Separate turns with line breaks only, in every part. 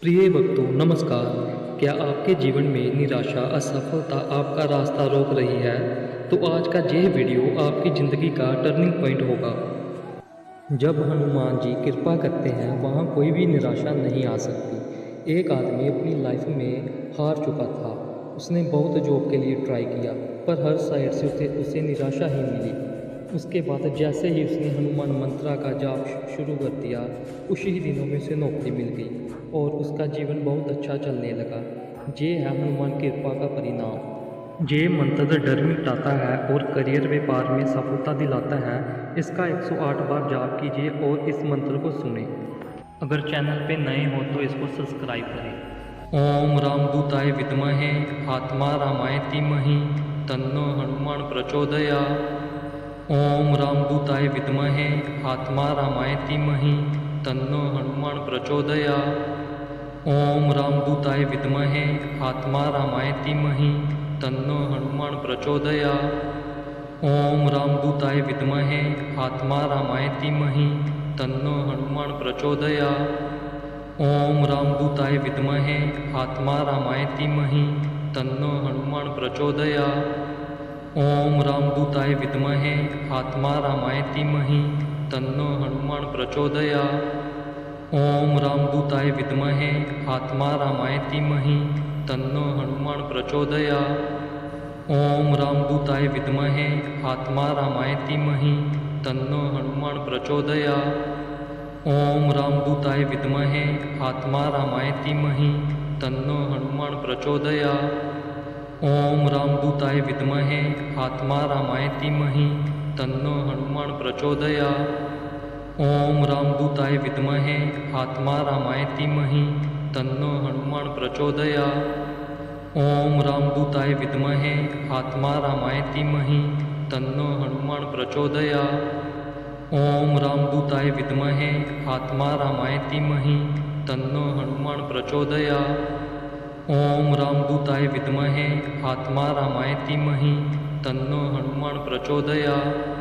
प्रिय भक्तों नमस्कार। क्या आपके जीवन में निराशा असफलता आपका रास्ता रोक रही है? तो आज का यह वीडियो आपकी ज़िंदगी का टर्निंग पॉइंट होगा। जब हनुमान जी कृपा करते हैं वहाँ कोई भी निराशा नहीं आ सकती। एक आदमी अपनी लाइफ में हार चुका था। उसने बहुत जॉब के लिए ट्राई किया, पर हर साइड से उसे निराशा ही मिली। उसके बाद जैसे ही उसने हनुमान मंत्रा का जाप शुरू कर दिया, कुछ ही दिनों में उसे नौकरी मिल गई और उसका जीवन बहुत अच्छा चलने लगा। ये है हनुमान कृपा का परिणाम। ये मंत्र डर मिटाता है और करियर व्यापार में सफलता दिलाता है। इसका 108 बार जाप कीजिए और इस मंत्र को सुने। अगर चैनल पे नए हो तो इसको सब्सक्राइब करें। ओम रामदूताय विद्महे आत्मा रामाय धीमहि तन्नो हनुमान प्रचोदयात्। ओम रामदूताय विद्महे आत्मा रामाय धीमहि तन्नो हनुमान प्रचोदयात्। ओम रामदूताय विद्महे आत्मा रामाय धीमहि तन्नो हनुमान प्रचोदयात्। ओम रामदूताय विद्महे आत्मा रामाय धीमहि तन्नो हनुमान प्रचोदयात्। ओम रामदूताय विद्महे आत्मा रामाय धीमहि तन्नो हनुमान प्रचोदयात्। ओम रामदूताय विद्महे आत्मा रामाय धीमहि तन्नो हनुमान प्रचोदयात्। ओम रामदूताय विद्महे आत्मा रामाय धीमहि तन्नो हनुमान प्रचोदयात्। ओम रामदूताय विद्महे आत्मा रामाय धीमहि तन्नो हनुमान प्रचोदयात्। ओम रामदूताय विद्महे आत्मा रामाय धीमहि तन्नो हनुमान प्रचोदयात्। ओम रामदूताय विद्महे आत्मा रामाय धीमहि तन्नो हनुमान प्रचोदयात्। ओम रामदूताय विद्महे आत्मा रामाय धीमहि तन्नो हनुमान प्रचोदयात्। ओम रामदूताय विद्महे आत्मा रामाय धीमहि तन्नो हनुमान प्रचोदयात्। ओम रामदूताय विद्महे आत्मा रामाय धीमहि तन्नो हनुमान प्रचोदयात्। ओम रामदूताय विद्महे आत्मा रामाय धीमहि तन्नो हनुमान प्रचोदयात्।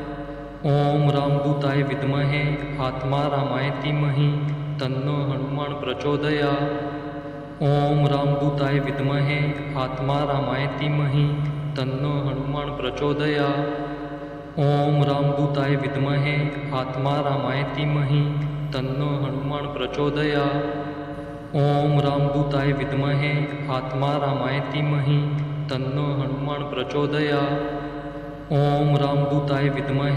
ओम रामदूताय विद्महे आत्मा रामाय धीमहि तन्नो हनुमान प्रचोदयात्। ओम रामदूताय विद्महे आत्मा रामाय धीमहि तन्नो हनुमान प्रचोदयात्। ओम रामदूताय विद्महे आत्मा रामाय धीमहि तन्नो हनुमान प्रचोदयात्। ओम रामदूताय विद्महे आत्मा रामाय धीमहि तन्नो हनुमान प्रचोदयात्। ओम रामदूताय विद्महे आत्मा रामाय धीमहि तन्नो हनुमान प्रचोदयात्। ओम रामदूताय विद्महे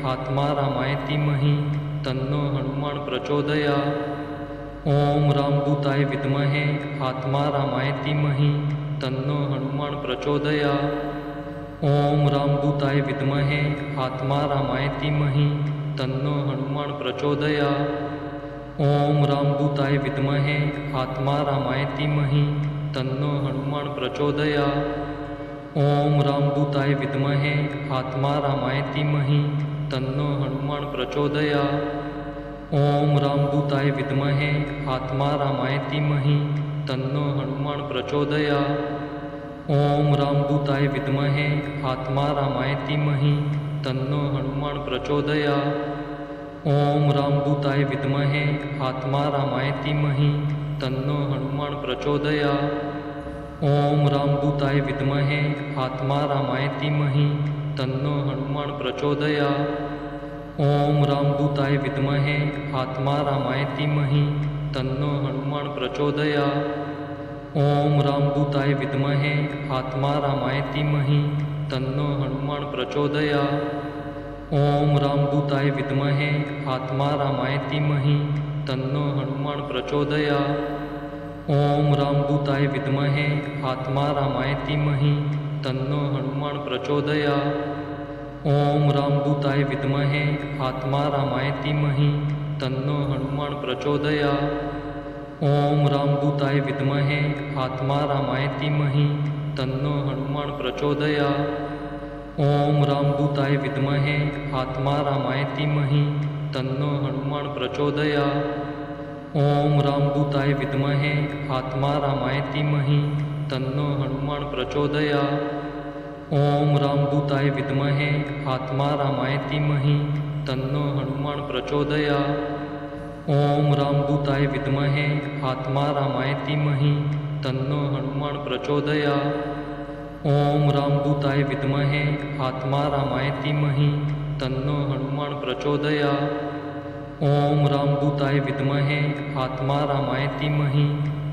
आत्मा रामाय धीमहि तन्नो हनुमान प्रचोदयात्। ओम रामदूताय विद्महे आत्मा रामाय धीमहि तन्नो हनुमान प्रचोदयात्। ओम रामदूताय विद्महे आत्मा रामाय धीमहि तन्नो हनुमान प्रचोदयात्। ओम रामदूताय विद्महे आत्मा रामाय धीमहि तन्नो हनुमान प्रचोदयात्। ओम रामदूताय विद्महे आत्मा रामाय धीमहि तन्नो हनुमान प्रचोदयात्। ओम रामदूताय विद्महे आत्मा रामाय धीमहि तन्नो हनुमान प्रचोदयात्। ओम रामदूताय विद्महे आत्मा रामाय धीमहि तन्नो हनुमान प्रचोदयात्। ओम रामदूताय विद्महे आत्मा रामाय धीमहि तन्नो हनुमान प्रचोदयात्। ओम रामदूताय विद्महे आत्मा रामाय धीमहि तन्नो हनुमान प्रचोदयात्। ओम रामदूताय विद्महे आत्मा रामाय धीमहि तन्नो हनुमान प्रचोदयात्। ओम रामदूताय विद्महे आत्मा रामाय धीमहि तन्नो हनुमान प्रचोदयात्। ओम रामदूताय विद्महे आत्मा रामाय धीमहि तन्नो हनुमान प्रचोदयात्। ओम रामदूताय विद्महे आत्मा रामाय धीमहि तन्नो हनुमान प्रचोदयात्। ओम रामदूताय विद्महे आत्मा रामाय धीमहि तन्नो हनुमान प्रचोदयात्। ओम रामदूताय विद्महे आत्मा रामाय धीमहि तन्नो हनुमान प्रचोदयात्। ओम रामदूताय विद्महे आत्मा रामाय धीमहि तन्नो हनुमान प्रचोदयात्। ओम रामदूताय विद्महे आत्मा रामाय धीमहि तन्नो हनुमान प्रचोदयात्। ओम रामदूताय विद्महे आत्मा रामाय धीमहि तन्नो हनुमान प्रचोदयात्। ओम रामदूताय विद्महे आत्मा रामाय धीमहि तन्नो हनुमान प्रचोदयात्। ओम रामदूताय विद्महे आत्मा रामाय धीमहि तन्नो हनुमान प्रचोदयात्। ओम रामदूताय विद्महे आत्मा रामाय धीमहि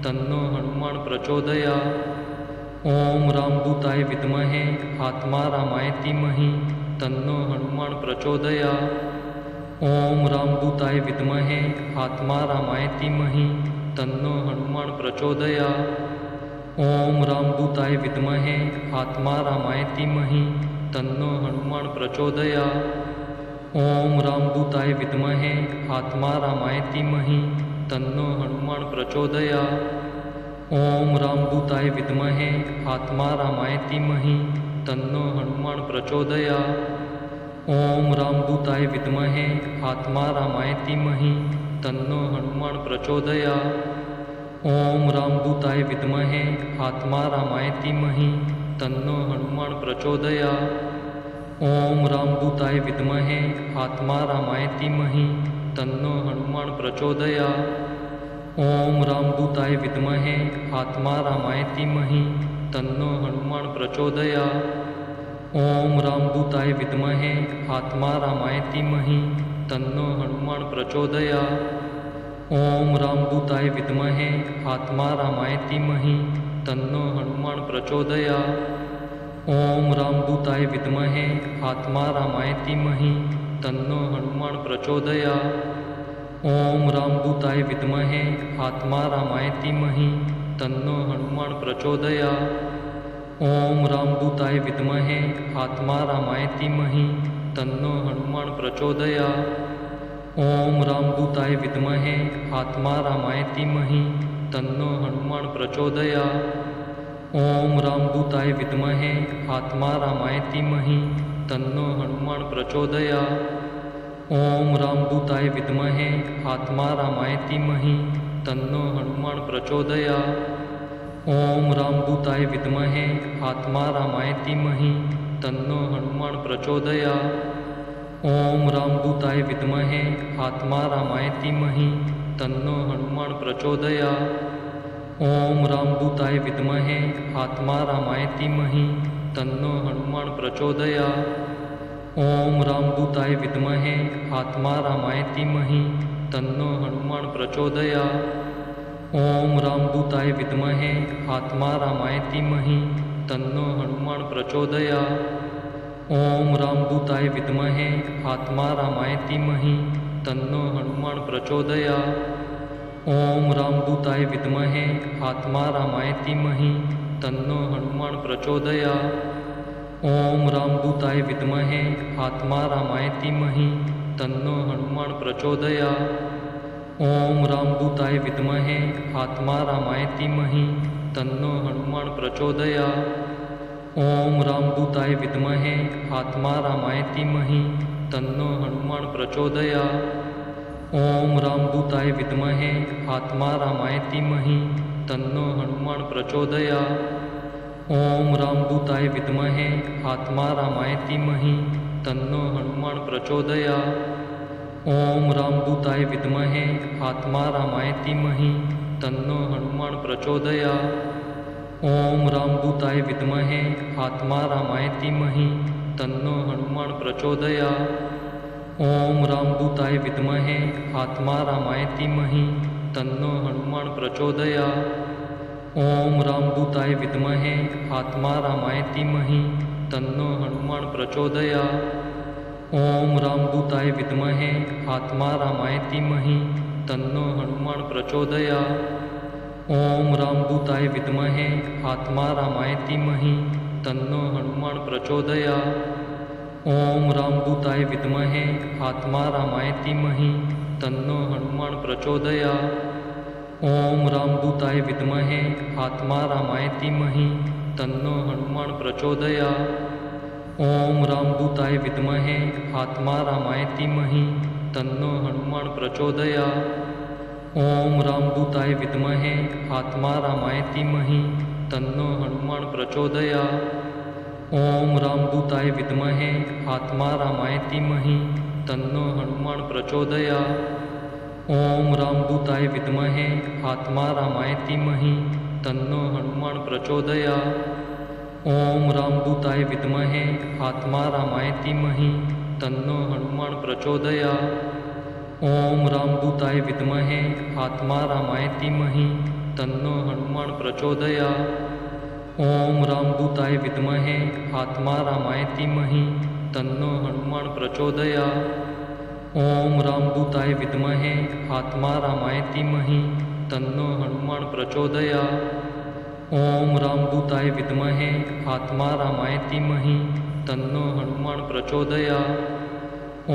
तन्नो हनुमान प्रचोदयात्। ओम रामदूताय विद्महे आत्मा रामाय धीमहि तन्नो हनुमान प्रचोदयात्। ओम रामदूताय विद्महे आत्मा रामाय धीमहि तन्नो हनुमान प्रचोदयात्। ओम रामदूताय विद्महे आत्मा रामाय धीमहि तन्नो हनुमान प्रचोदयात्। ओम रामदूताय विद्महे आत्मा रामाय धीमहि तन्नो हनुमान प्रचोदयात्। ओम रामदूताय विद्महे आत्मा रामाय धीमहि तन्नो हनुमान प्रचोदयात्। ओम रामदूताय विद्महे आत्मा रामाय धीमहि तन्नो हनुमान प्रचोदयात्। ओम रामदूताय विद्महे आत्मा रामाय धीमहि तन्नो हनुमान प्रचोदयात्। ओम रामदूताय विद्महे आत्मा रामाय धीमहि तन्नो हनुमान प्रचोदयात्। ओम रामदूताय विद्महे आत्मा रामाय धीमहि तन्नो हनुमान प्रचोदयात्। ओम रामदूताय विद्महे आत्मा रामाय धीमहि तन्नो हनुमान प्रचोदयात्। ओम रामदूताय विद्महे आत्मा रामाय धीमहि तन्नो हनुमान प्रचोदयात्। ओम रामदूताय विद्महे आत्मा रामाय धीमहि तन्नो हनुमान प्रचोदयात्। ओम रामदूताय विद्महे आत्मा रामाय धीमहि तन्नो हनुमान प्रचोदयात्। ओम रामदूताय विद्महे आत्मा रामाय धीमहि तन्नो हनुमान प्रचोदयात्। ओम रामदूताय विद्महे आत्मा रामाय धीमहि तन्नो हनुमान प्रचोदयात्। ओम रामदूताय विद्महे आत्मा रामाय धीमहि तन्नो हनुमान प्रचोदयात्। ओम रामदूताय विद्महे आत्मा रामाय धीमहि तन्नो हनुमान प्रचोदयात्। ओम रामदूताय विद्महे आत्मा रामाय धीमहि तन्नो हनुमान प्रचोदयात्। ओम रामदूताय विद्महे आत्मा रामाय धीमहि तन्नो हनुमान प्रचोदयात्। ओम रामदूताय विद्महे आत्मा रामाय धीमहि तन्नो हनुमान प्रचोदयात्। ओम रामदूताय विद्महे आत्मा रामाय धीमहि तन्नो हनुमान प्रचोदयात्। ओम रामदूताय विद्महे आत्मा रामाय धीमहि तन्नो हनुमान प्रचोदयात्। ओम रामदूताय विद्महे आत्मा रामाय धीमहि तन्नो हनुमान प्रचोदयात्। ओम रामदूताय विद्महे आत्मा रामाय धीमहि तन्नो हनुमान प्रचोदयात्। ओम रामदूताय विद्महे आत्मा रामाय धीमहि तन्नो हनुमान प्रचोदयात्। ओम रामदूताय विद्महे आत्मा रामाय धीमहि तन्नो हनुमान प्रचोदयात्। ओम रामदूताय विद्महे आत्मा रामाय धीमहि तन्नो हनुमान प्रचोदयात्। ओम रामदूताय विद्महे आत्मा रामाय धीमहि तन्नो हनुमान प्रचोदयात्। ओम रामदूताय विद्महे आत्मा रामाय धीमहि तन्नो हनुमान प्रचोदयात्। ओम रामदूताय विद्महे आत्मा रामाय धीमहि तन्नो हनुमान प्रचोदयात्। ओम रामदूताय विद्महे आत्मा रामाय धीमहि तन्नो हनुमान प्रचोदयात्। ओम रामदूताय विद्महे आत्मा रामाय धीमहि तन्नो हनुमान प्रचोदयात्। ओम रामदूताय विद्महे आत्मा रामाय धीमहि तन्नो हनुमान प्रचोदयात्। ओम रामदूताय विद्महे आत्मा रामाय धीमहि तन्नो हनुमान प्रचोदयात्। ओम रामदूताय विद्महे आत्मा रामाय धीमहि तन्नो हनुमान प्रचोदयात्। ओम रामदूताय विद्महे आत्मा रामाय धीमहि तन्नो हनुमान प्रचोदयात्। ओम रामदूताय विद्महे आत्मा रामाय धीमहि तन्नो हनुमान प्रचोदयात्। ओम रामदूताय विद्महे आत्मा रामाय धीमहि तन्नो हनुमान प्रचोदयात्। ओम रामदूताय विद्महे आत्मा रामाय धीमहि तन्नो हनुमान प्रचोदयात्। ओम रामदूताय विद्महे आत्मा रामाय धीमहि तन्नो हनुमान प्रचोदयात्। ओम रामदूताय विद्महे आत्मा रामाय धीमहि तन्नो हनुमान प्रचोदयात्। ओम रामदूताय विद्महे आत्मा रामाय धीमहि तन्नो हनुमान प्रचोदयात्। ओम रामदूताय विद्महे आत्मा रामाय धीमहि तन्नो हनुमान प्रचोदयात्। ओम रामदूताय विद्महे आत्मा रामाय धीमहि तन्नो हनुमान प्रचोदयात्। ओम रामदूताय विद्महे आत्मा रामाय धीमहि तन्नो हनुमान प्रचोदयात्। ओम रामदूताय विद्महे आत्मा रामाय धीमहि तन्नो हनुमान प्रचोदयात्।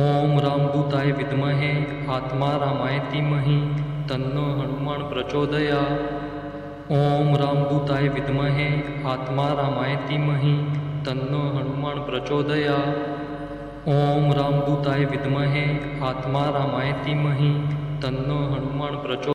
ओम रामदूताय विद्महे आत्मा रामाय धीमहि तन्नो हनुमान प्रचोदयात्। ओम रामदूताय विद्महे आत्मा रामाय धीमहि तन्नो हनुमान प्रचोदयात्। ओम रामदूताय विद्महे आत्मा रामाय धीमहि तन्नो हनुमान प्रचोदयात्।